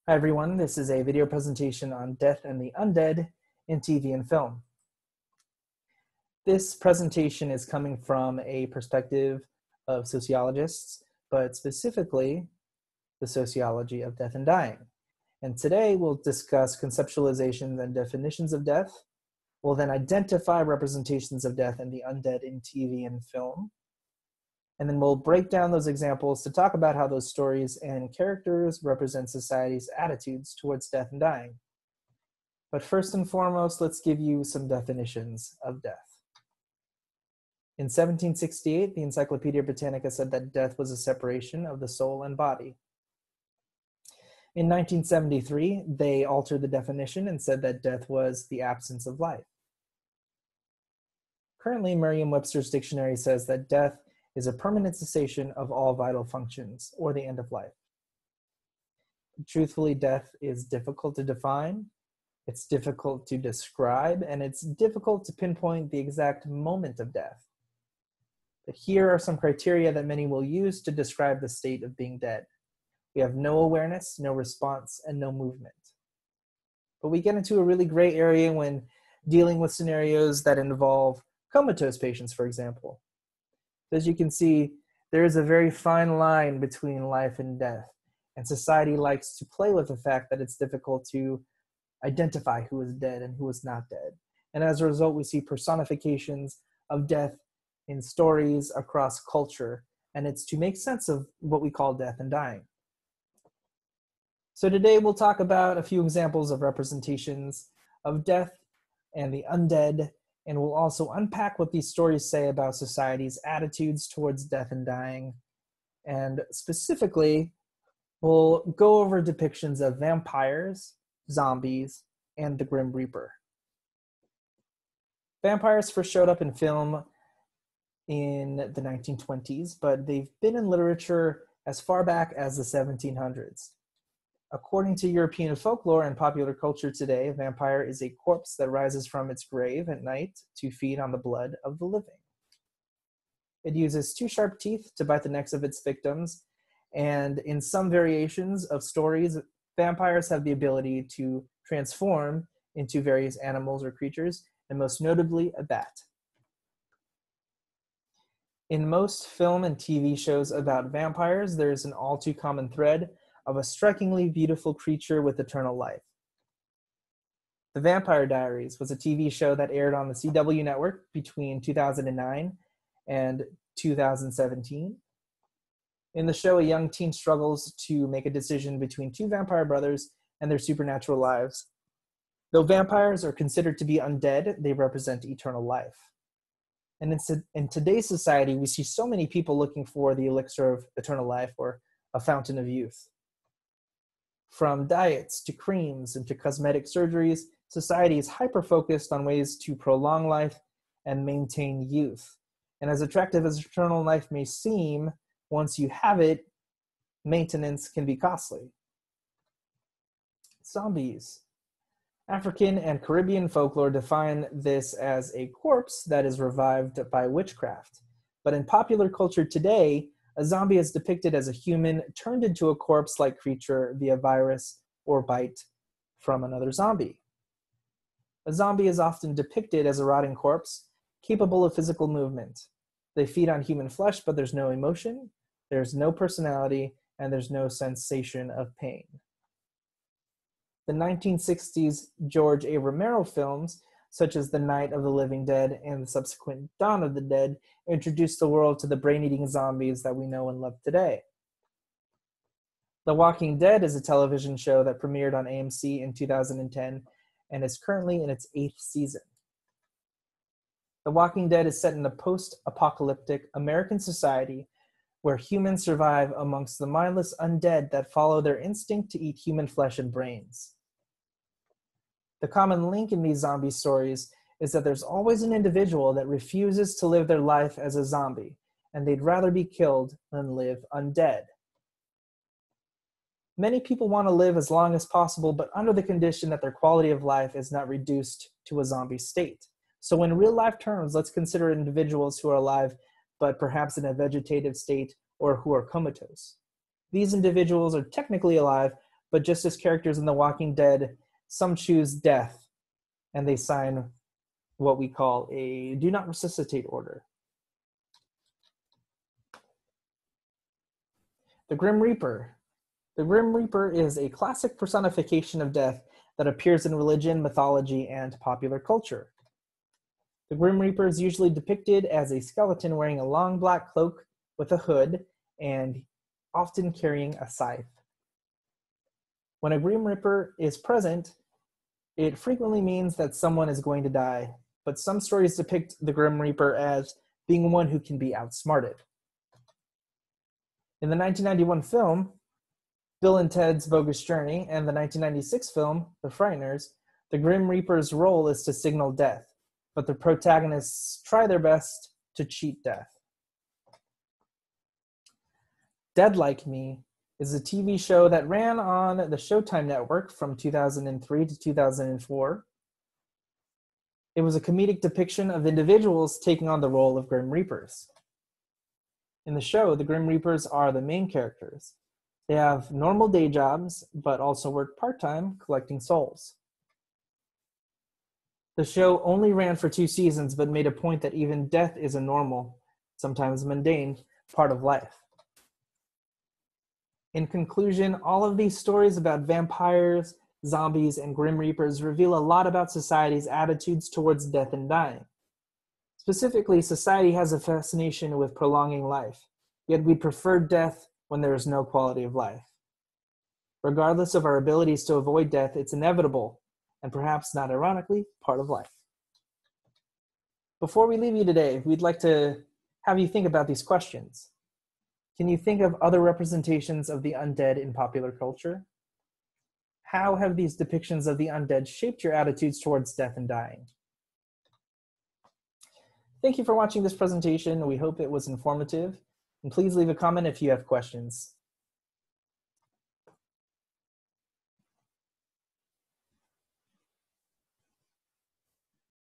Hi everyone, this is a video presentation on death and the undead in TV and film. This presentation is coming from a perspective of sociologists, but specifically the sociology of death and dying. And today we'll discuss conceptualizations and definitions of death. We'll then identify representations of death and the undead in TV and film. And then we'll break down those examples to talk about how those stories and characters represent society's attitudes towards death and dying. But first and foremost, let's give you some definitions of death. In 1768, the Encyclopedia Britannica said that death was a separation of the soul and body. In 1973, they altered the definition and said that death was the absence of life. Currently, Merriam-Webster's dictionary says that death is a permanent cessation of all vital functions, or the end of life. Truthfully, death is difficult to define, it's difficult to describe, and it's difficult to pinpoint the exact moment of death. But here are some criteria that many will use to describe the state of being dead. We have no awareness, no response, and no movement. But we get into a really gray area when dealing with scenarios that involve comatose patients, for example. As you can see, there is a very fine line between life and death, and society likes to play with the fact that it's difficult to identify who is dead and who is not dead. And as a result, we see personifications of death in stories across culture, and it's to make sense of what we call death and dying. So today we'll talk about a few examples of representations of death and the undead, and we'll also unpack what these stories say about society's attitudes towards death and dying. And specifically, we'll go over depictions of vampires, zombies, and the Grim Reaper. Vampires first showed up in film in the 1920s, but they've been in literature as far back as the 1700s. According to European folklore and popular culture today, a vampire is a corpse that rises from its grave at night to feed on the blood of the living. It uses two sharp teeth to bite the necks of its victims, and in some variations of stories, vampires have the ability to transform into various animals or creatures, and most notably, a bat. In most film and TV shows about vampires, there is an all too common thread of a strikingly beautiful creature with eternal life. The Vampire Diaries was a TV show that aired on the CW network between 2009 and 2017. In the show, a young teen struggles to make a decision between two vampire brothers and their supernatural lives. Though vampires are considered to be undead, they represent eternal life. And in today's society, we see so many people looking for the elixir of eternal life, or a fountain of youth. From diets to creams and to cosmetic surgeries, society is hyper-focused on ways to prolong life and maintain youth. And as attractive as eternal life may seem, once you have it, maintenance can be costly. Zombies. African and Caribbean folklore define this as a corpse that is revived by witchcraft. But in popular culture today, a zombie is depicted as a human turned into a corpse-like creature via virus or bite from another zombie. A zombie is often depicted as a rotting corpse, capable of physical movement. They feed on human flesh, but there's no emotion, there's no personality, and there's no sensation of pain. The 1960s George A. Romero films, such as The Night of the Living Dead and the subsequent Dawn of the Dead, introduced the world to the brain-eating zombies that we know and love today. The Walking Dead is a television show that premiered on AMC in 2010 and is currently in its 8th season. The Walking Dead is set in a post-apocalyptic American society where humans survive amongst the mindless undead that follow their instinct to eat human flesh and brains. The common link in these zombie stories is that there's always an individual that refuses to live their life as a zombie, and they'd rather be killed than live undead. Many people want to live as long as possible, but under the condition that their quality of life is not reduced to a zombie state. So in real life terms, let's consider individuals who are alive, but perhaps in a vegetative state or who are comatose. These individuals are technically alive, but just as characters in The Walking Dead, some choose death and they sign what we call a do not resuscitate order. The Grim Reaper. The Grim Reaper is a classic personification of death that appears in religion, mythology, and popular culture. The Grim Reaper is usually depicted as a skeleton wearing a long black cloak with a hood and often carrying a scythe. When a Grim Reaper is present, it frequently means that someone is going to die, but some stories depict the Grim Reaper as being one who can be outsmarted. In the 1991 film, Bill and Ted's Bogus Journey, and the 1996 film, The Frighteners, the Grim Reaper's role is to signal death, but the protagonists try their best to cheat death. Dead Like Me is a TV show that ran on the Showtime network from 2003 to 2004. It was a comedic depiction of individuals taking on the role of Grim Reapers. In the show, the Grim Reapers are the main characters. They have normal day jobs, but also work part-time collecting souls. The show only ran for 2 seasons, but made a point that even death is a normal, sometimes mundane, part of life. In conclusion, all of these stories about vampires, zombies, and Grim Reapers reveal a lot about society's attitudes towards death and dying. Specifically, society has a fascination with prolonging life, yet we prefer death when there is no quality of life. Regardless of our abilities to avoid death, it's inevitable, and perhaps not ironically, part of life. Before we leave you today, we'd like to have you think about these questions. Can you think of other representations of the undead in popular culture? How have these depictions of the undead shaped your attitudes towards death and dying? Thank you for watching this presentation. We hope it was informative. And please leave a comment if you have questions.